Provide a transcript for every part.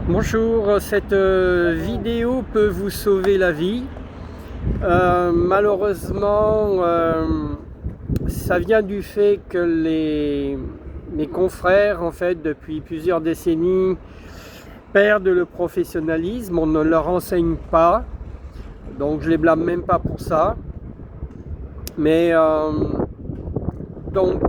Bonjour, cette vidéo peut vous sauver la vie. Malheureusement, ça vient du fait que mes confrères, en fait, depuis plusieurs décennies, perdent le professionnalisme. On ne leur enseigne pas, donc je les blâme même pas pour ça. Mais donc,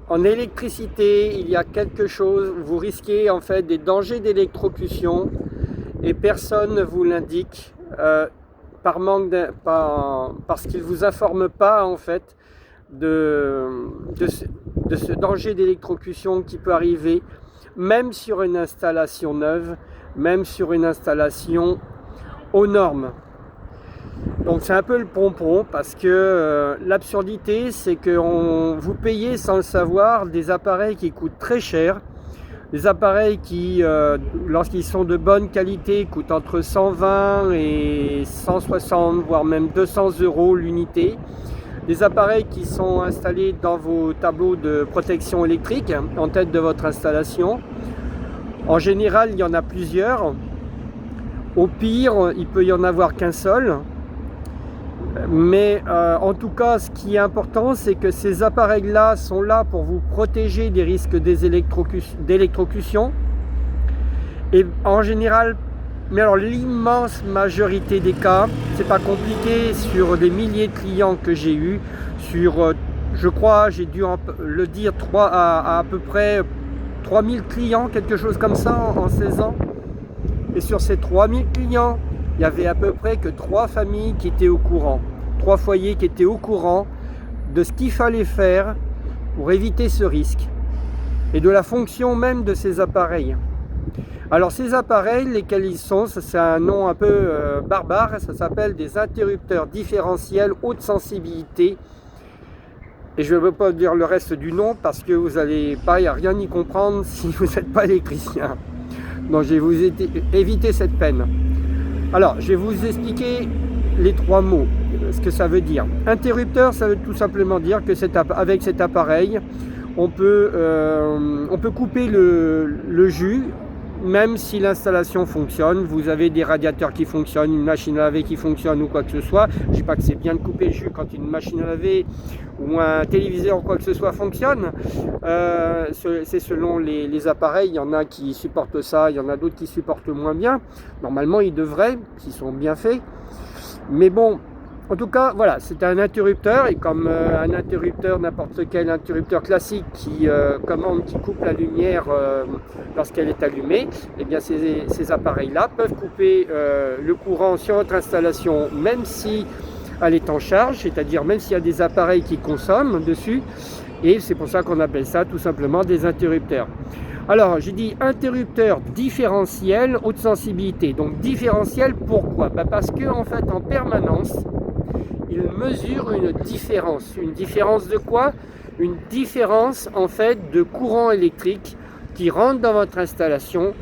en électricité, il y a quelque chose. Vous risquez en fait des dangers d'électrocution et personne ne vous l'indique par manque parce qu'ils ne vous informent pas en fait de ce danger d'électrocution qui peut arriver même sur une installation neuve, même sur une installation aux normes. Donc c'est un peu le pompon parce que l'absurdité c'est que vous payez sans le savoir des appareils qui coûtent très cher. Des appareils qui, lorsqu'ils sont de bonne qualité, coûtent entre 120 et 160, voire même 200 euros l'unité. Des appareils qui sont installés dans vos tableaux de protection électrique, en tête de votre installation. En général, il y en a plusieurs. Au pire, il peut y en avoir qu'un seul. Mais en tout cas, ce qui est important, c'est que ces appareils-là sont là pour vous protéger des risques d'électrocution. Et en général, mais alors l'immense majorité des cas, c'est pas compliqué, sur des milliers de clients que j'ai eu, sur, je crois, j'ai dû le dire, à peu près 3000 clients, quelque chose comme ça en 16 ans. Et sur ces 3000 clients, il y avait à peu près que 3 familles qui étaient au courant, 3 foyers qui étaient au courant de ce qu'il fallait faire pour éviter ce risque et de la fonction même de ces appareils. Alors ces appareils, lesquels ils sont, c'est un nom un peu barbare, ça s'appelle des interrupteurs différentiels haute sensibilité. Et je ne veux pas dire le reste du nom parce que vous n'allez pas rien y comprendre si vous n'êtes pas électricien. Donc je vais vous éviter cette peine. Alors, je vais vous expliquer les 3 mots, ce que ça veut dire. Interrupteur, ça veut tout simplement dire que avec cet appareil, on peut couper le jus, même si l'installation fonctionne. Vous avez des radiateurs qui fonctionnent, une machine à laver qui fonctionne ou quoi que ce soit. Je ne dis pas que c'est bien de couper le jus quand une machine à laver ou un téléviseur ou quoi que ce soit fonctionne. C'est selon les appareils. Il y en a qui supportent ça, il y en a d'autres qui supportent moins bien. Normalement, ils devraient, s'ils sont bien faits. Mais bon, en tout cas, voilà, c'est un interrupteur. Et comme un interrupteur, n'importe quel interrupteur classique qui coupe la lumière lorsqu'elle est allumée, eh bien ces appareils-là peuvent couper le courant sur votre installation, même si elle est en charge, c'est-à-dire même s'il y a des appareils qui consomment dessus, et c'est pour ça qu'on appelle ça tout simplement des interrupteurs. Alors, j'ai dit interrupteur différentiel haute sensibilité. Donc différentiel, pourquoi? Parce que en fait, en permanence, il mesure une différence. Une différence de quoi? Une différence en fait de courant électrique qui rentre dans votre installation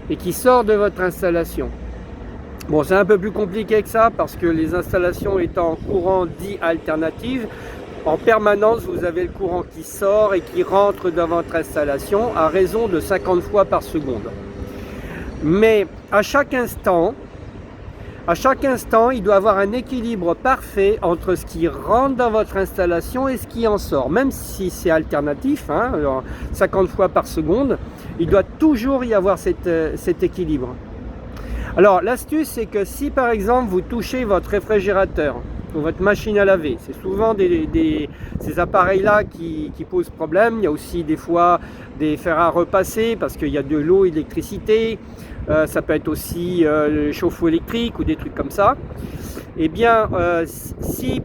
et qui sort de votre installation. Bon, c'est un peu plus compliqué que ça parce que les installations étant courant dit alternative, en permanence vous avez le courant qui sort et qui rentre dans votre installation à raison de 50 fois par seconde. Mais à chaque instant, il doit avoir un équilibre parfait entre ce qui rentre dans votre installation et ce qui en sort. Même si c'est alternatif, 50 fois par seconde, il doit toujours y avoir cet équilibre. Alors l'astuce, c'est que si par exemple vous touchez votre réfrigérateur ou votre machine à laver, c'est souvent ces appareils-là qui posent problème. Il y a aussi des fois des fers à repasser parce qu'il y a de l'eau, l'électricité. Ça peut être aussi le chauffe-eau électrique ou des trucs comme ça. Eh bien, si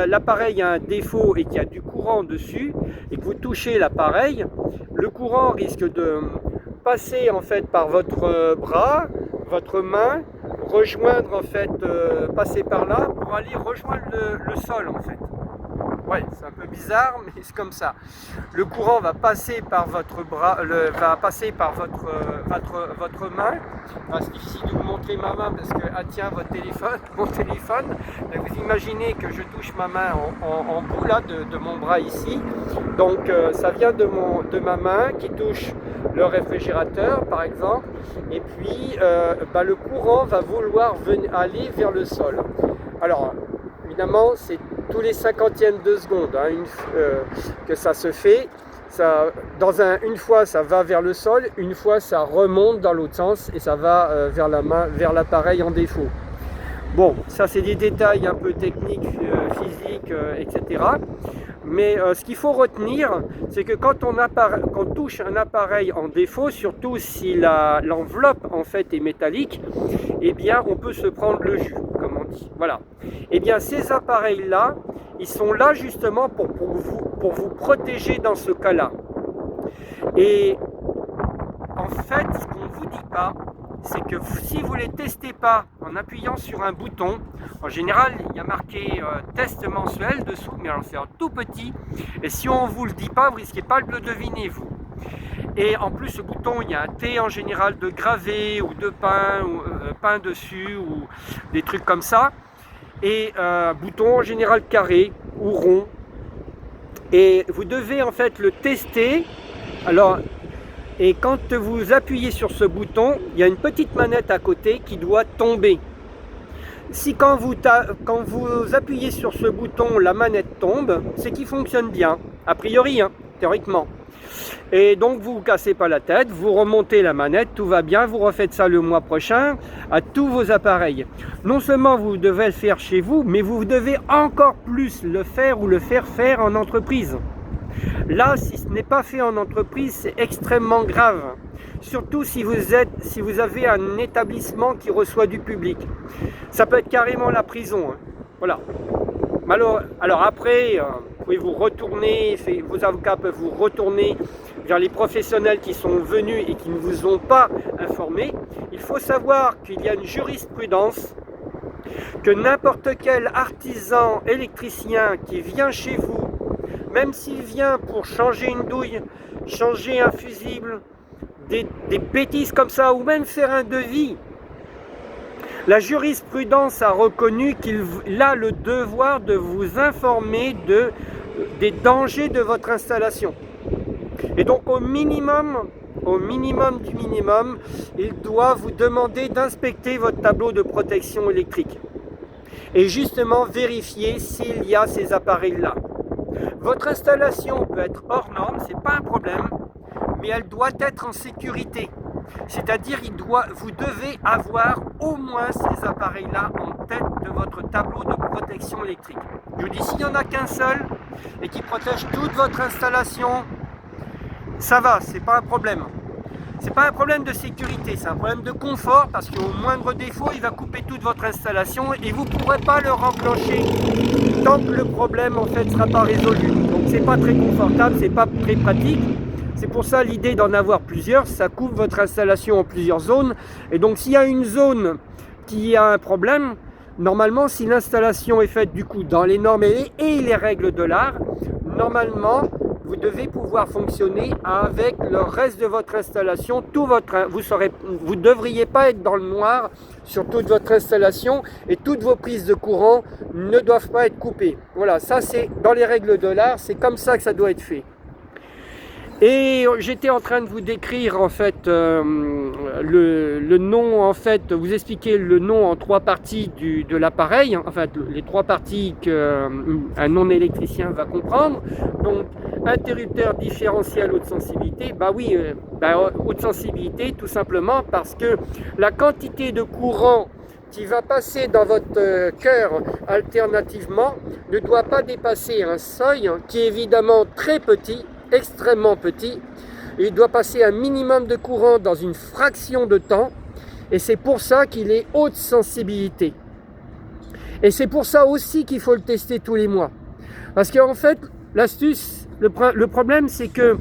l'appareil a un défaut et qu'il y a du courant dessus et que vous touchez l'appareil, le courant risque de passer en fait par votre bras, votre main, rejoindre en fait, passer par là pour aller rejoindre le sol en fait. Ouais, c'est un peu bizarre, mais c'est comme ça. Le courant va passer par votre bras, va passer par votre main. Ah, c'est difficile de vous montrer ma main parce que tiens mon téléphone. Et vous imaginez que je touche ma main en bout là de mon bras ici. Donc ça vient de ma main qui touche le réfrigérateur par exemple, et puis le courant va vouloir aller vers le sol. Alors évidemment c'est tous les 50e de seconde que ça se fait. Une fois ça va vers le sol, une fois ça remonte dans l'autre sens et ça va vers l'appareil en défaut. Bon, ça c'est des détails un peu techniques, physiques, etc. Mais ce qu'il faut retenir, c'est que quand on touche un appareil en défaut, surtout si l'enveloppe en fait est métallique, eh bien on peut se prendre le jus, comme on dit. Voilà. Eh bien ces appareils-là, ils sont là justement pour vous protéger dans ce cas-là. Et en fait, ce qu'on ne vous dit pas, c'est que si vous ne les testez pas en appuyant sur un bouton, en général il y a marqué test mensuel dessous, mais alors c'est en tout petit, et si on ne vous le dit pas, vous ne risquez pas de le deviner vous. Et en plus ce bouton, il y a un T en général de gravé ou de peint dessus ou des trucs comme ça, et un bouton en général carré ou rond, et vous devez en fait le tester. Alors, et quand vous appuyez sur ce bouton, il y a une petite manette à côté qui doit tomber. Si quand vous appuyez sur ce bouton, la manette tombe, c'est qu'il fonctionne bien, a priori, théoriquement. Et donc vous ne vous cassez pas la tête, vous remontez la manette, tout va bien, vous refaites ça le mois prochain à tous vos appareils. Non seulement vous devez le faire chez vous, mais vous devez encore plus le faire ou le faire faire en entreprise. Là, si ce n'est pas fait en entreprise, c'est extrêmement grave. Surtout si vous avez un établissement qui reçoit du public. Ça peut être carrément la prison. Voilà. Alors après, vous pouvez vous retourner, vos avocats peuvent vous retourner vers les professionnels qui sont venus et qui ne vous ont pas informé. Il faut savoir qu'il y a une jurisprudence que n'importe quel artisan électricien qui vient chez vous, même s'il vient pour changer une douille, changer un fusible, des bêtises comme ça, ou même faire un devis, la jurisprudence a reconnu qu'il a le devoir de vous informer des dangers de votre installation. Et donc au minimum du minimum, il doit vous demander d'inspecter votre tableau de protection électrique. Et justement vérifier s'il y a ces appareils-là. Votre installation peut être hors norme, ce n'est pas un problème, mais elle doit être en sécurité. C'est-à-dire vous devez avoir au moins ces appareils-là en tête de votre tableau de protection électrique. Je vous dis, s'il n'y en a qu'un seul et qui protège toute votre installation, ça va, c'est pas un problème. C'est pas un problème de sécurité, c'est un problème de confort parce qu'au moindre défaut, il va couper toute votre installation et vous ne pourrez pas le renclencher tant que le problème en fait ne sera pas résolu. Donc c'est pas très confortable, c'est pas très pratique. C'est pour ça l'idée d'en avoir plusieurs, ça coupe votre installation en plusieurs zones. Et donc s'il y a une zone qui a un problème, normalement si l'installation est faite du coup dans les normes et les règles de l'art, normalement vous devez pouvoir fonctionner avec le reste de votre installation. Vous ne devriez pas être dans le noir sur toute votre installation et toutes vos prises de courant ne doivent pas être coupées. Voilà, ça c'est dans les règles de l'art, c'est comme ça que ça doit être fait. Et j'étais en train de vous décrire en fait le nom, en fait, vous expliquer le nom en trois parties de l'appareil, en fait les trois parties qu'un non-électricien va comprendre. Donc interrupteur différentiel haute sensibilité, haute sensibilité tout simplement parce que la quantité de courant qui va passer dans votre cœur alternativement ne doit pas dépasser un seuil qui est évidemment très petit, extrêmement petit. Il doit passer un minimum de courant dans une fraction de temps et c'est pour ça qu'il est haute sensibilité. Et c'est pour ça aussi qu'il faut le tester tous les mois. Parce qu'en fait, l'astuce, le problème c'est que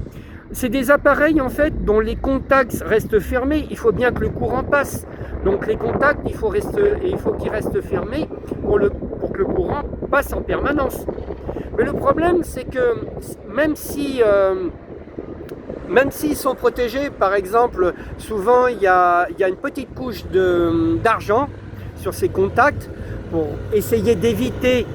c'est des appareils en fait dont les contacts restent fermés. Il faut bien que le courant passe. Donc les contacts, il faut qu'ils restent fermés pour que le courant passe en permanence. Mais le problème c'est que même s'ils sont protégés, par exemple, souvent il y a une petite couche d'argent sur ces contacts pour essayer d'éviter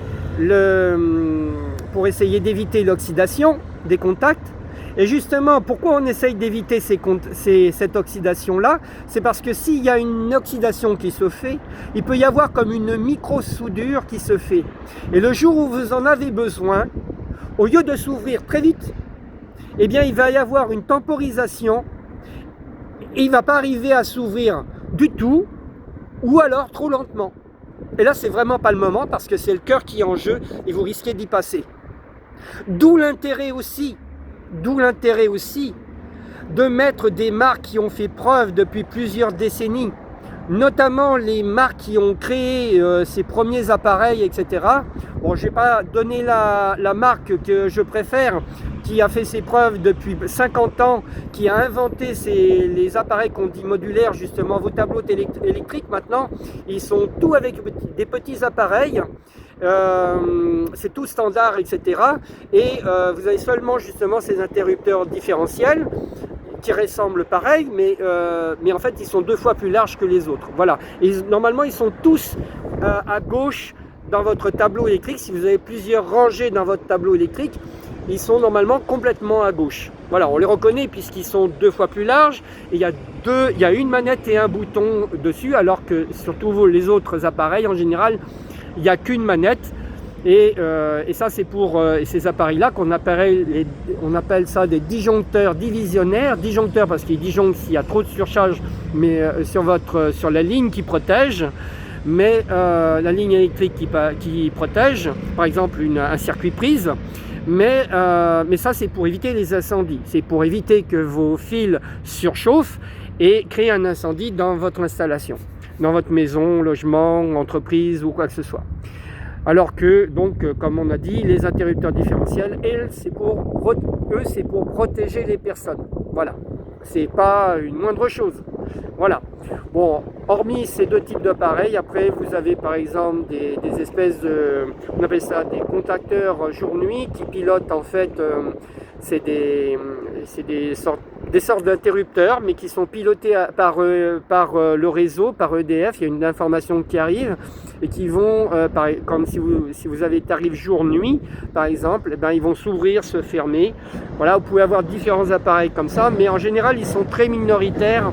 l'oxydation des contacts. Et justement, pourquoi on essaye d'éviter cette oxydation-là? C'est parce que s'il y a une oxydation qui se fait, il peut y avoir comme une micro-soudure qui se fait. Et le jour où vous en avez besoin, au lieu de s'ouvrir très vite, eh bien il va y avoir une temporisation, et il ne va pas arriver à s'ouvrir du tout, ou alors trop lentement. Et là, c'est vraiment pas le moment, parce que c'est le cœur qui est en jeu, et vous risquez d'y passer. D'où l'intérêt aussi de mettre des marques qui ont fait preuve depuis plusieurs décennies, notamment les marques qui ont créé ces premiers appareils, etc. Bon, je ne vais pas donner la marque que je préfère, qui a fait ses preuves depuis 50 ans, qui a inventé les appareils qu'on dit modulaires, justement, vos tableaux électriques maintenant, ils sont tous avec des petits appareils. C'est tout standard, etc. Et vous avez seulement justement ces interrupteurs différentiels qui ressemblent pareil, mais en fait ils sont 2 fois plus larges que les autres. Voilà. Et normalement ils sont tous à gauche dans votre tableau électrique. Si vous avez plusieurs rangées dans votre tableau électrique, ils sont normalement complètement à gauche. Voilà, on les reconnaît puisqu'ils sont 2 fois plus larges. Et il y a une manette et un bouton dessus, alors que sur tous les autres appareils en général, il n'y a qu'une manette. Et ça, c'est pour ces appareils-là qu'on appelle ça des disjoncteurs divisionnaires. Disjoncteurs parce qu'ils disjonctent s'il y a trop de surcharge, mais sur la ligne qui protège. Mais la ligne électrique qui protège, par exemple un circuit prise. Mais ça, c'est pour éviter les incendies. C'est pour éviter que vos fils surchauffent et créer un incendie dans votre installation, dans votre maison, logement, entreprise ou quoi que ce soit. Alors que, donc, comme on a dit, les interrupteurs différentiels, c'est pour protéger les personnes. Voilà, c'est pas une moindre chose. Voilà. Bon, hormis ces 2 types d'appareils, après vous avez par exemple des espèces de, on appelle ça des contacteurs jour-nuit qui pilotent en fait, c'est des sortes d'interrupteurs, mais qui sont pilotés par le réseau, par EDF. Il y a une information qui arrive et qui vont, comme si vous avez tarif jour-nuit, par exemple, ils vont s'ouvrir, se fermer. Voilà, vous pouvez avoir différents appareils comme ça, mais en général, ils sont très minoritaires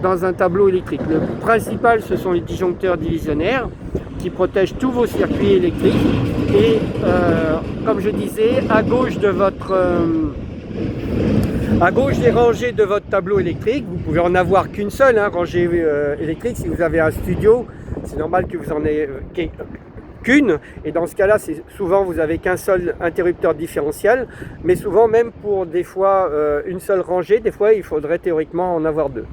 dans un tableau électrique. Le principal, ce sont les disjoncteurs divisionnaires qui protègent tous vos circuits électriques. Et comme je disais, à gauche des rangées de votre tableau électrique, vous pouvez en avoir qu'une seule rangée électrique. Si vous avez un studio, c'est normal que vous en ayez qu'une, et dans ce cas-là, souvent vous avez qu'un seul interrupteur différentiel, mais souvent même pour des fois une seule rangée, des fois il faudrait théoriquement en avoir 2.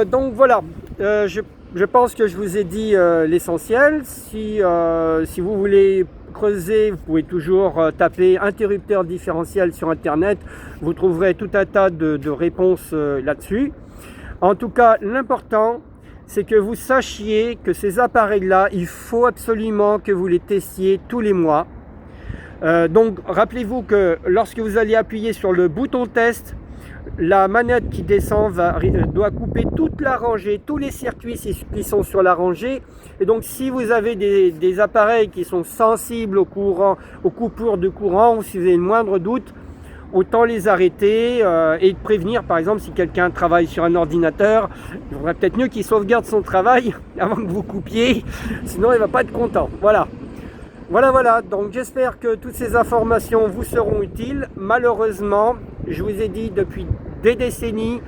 Donc voilà, je pense que je vous ai dit l'essentiel. Si vous voulez creuser, vous pouvez toujours taper interrupteur différentiel sur internet, vous trouverez tout un tas de réponses là-dessus. En tout cas, l'important, c'est que vous sachiez que ces appareils-là, il faut absolument que vous les testiez tous les mois. Donc rappelez-vous que lorsque vous allez appuyer sur le bouton test, la manette qui descend doit couper toute la rangée, tous les circuits qui sont sur la rangée. Et donc si vous avez des appareils qui sont sensibles au courant, aux coupures de courant, ou si vous avez le moindre doute, autant les arrêter et prévenir. Par exemple, si quelqu'un travaille sur un ordinateur, il faudrait peut-être mieux qu'il sauvegarde son travail avant que vous coupiez, sinon il ne va pas être content. Voilà, donc j'espère que toutes ces informations vous seront utiles. Malheureusement, je vous ai dit depuis des décennies,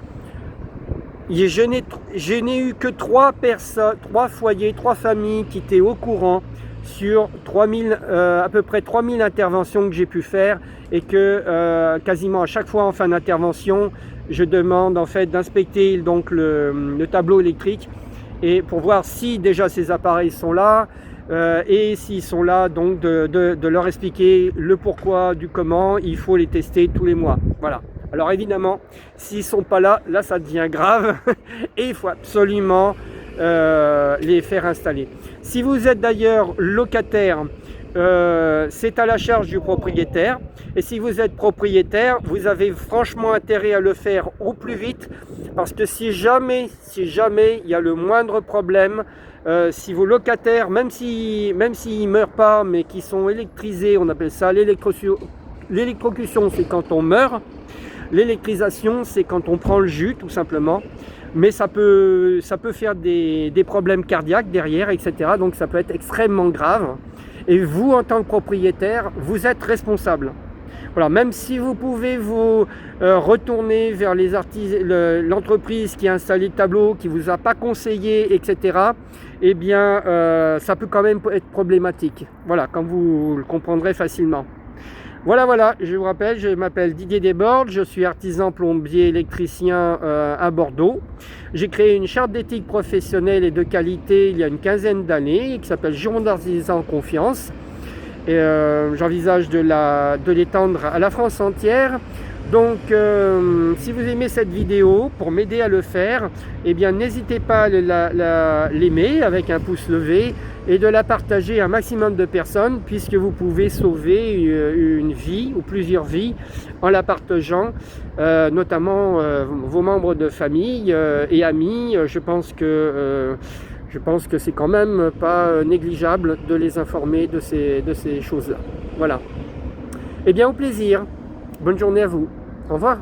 je n'ai eu que 3 personnes, 3 foyers, 3 familles qui étaient au courant sur à peu près 3000 interventions que j'ai pu faire, et que quasiment à chaque fois en fin d'intervention, je demande en fait d'inspecter donc le tableau électrique, et pour voir si déjà ces appareils sont là, et s'ils sont là, donc de leur expliquer le pourquoi du comment. Il faut les tester tous les mois. Voilà. Alors évidemment, s'ils ne sont pas là, ça devient grave et il faut absolument les faire installer. Si vous êtes d'ailleurs locataire, c'est à la charge du propriétaire, et si vous êtes propriétaire, vous avez franchement intérêt à le faire au plus vite, parce que si jamais il y a le moindre problème, si vos locataires, même s'ils ne meurent pas, mais qui sont électrisés, on appelle ça L'électrocution, c'est quand on meurt. L'électrisation, c'est quand on prend le jus, tout simplement. Mais ça peut faire des problèmes cardiaques derrière, etc. Donc ça peut être extrêmement grave. Et vous, en tant que propriétaire, vous êtes responsable. Voilà, même si vous pouvez vous retourner vers l'entreprise qui a installé le tableau, qui ne vous a pas conseillé, etc., eh bien, ça peut quand même être problématique. Voilà, comme vous le comprendrez facilement. Voilà, je vous rappelle, je m'appelle Didier Desbordes, je suis artisan plombier électricien à Bordeaux. J'ai créé une charte d'éthique professionnelle et de qualité il y a une quinzaine d'années qui s'appelle Giron d'artisans en confiance. Et j'envisage de l'étendre à la France entière. Donc si vous aimez cette vidéo, pour m'aider à le faire, eh bien n'hésitez pas à l'aimer avec un pouce levé et de la partager à un maximum de personnes, puisque vous pouvez sauver une vie ou plusieurs vies en la partageant, notamment vos membres de famille et amis. Je pense que c'est quand même pas négligeable de les informer de ces choses-là. Voilà. Eh bien, au plaisir. Bonne journée à vous. Au revoir.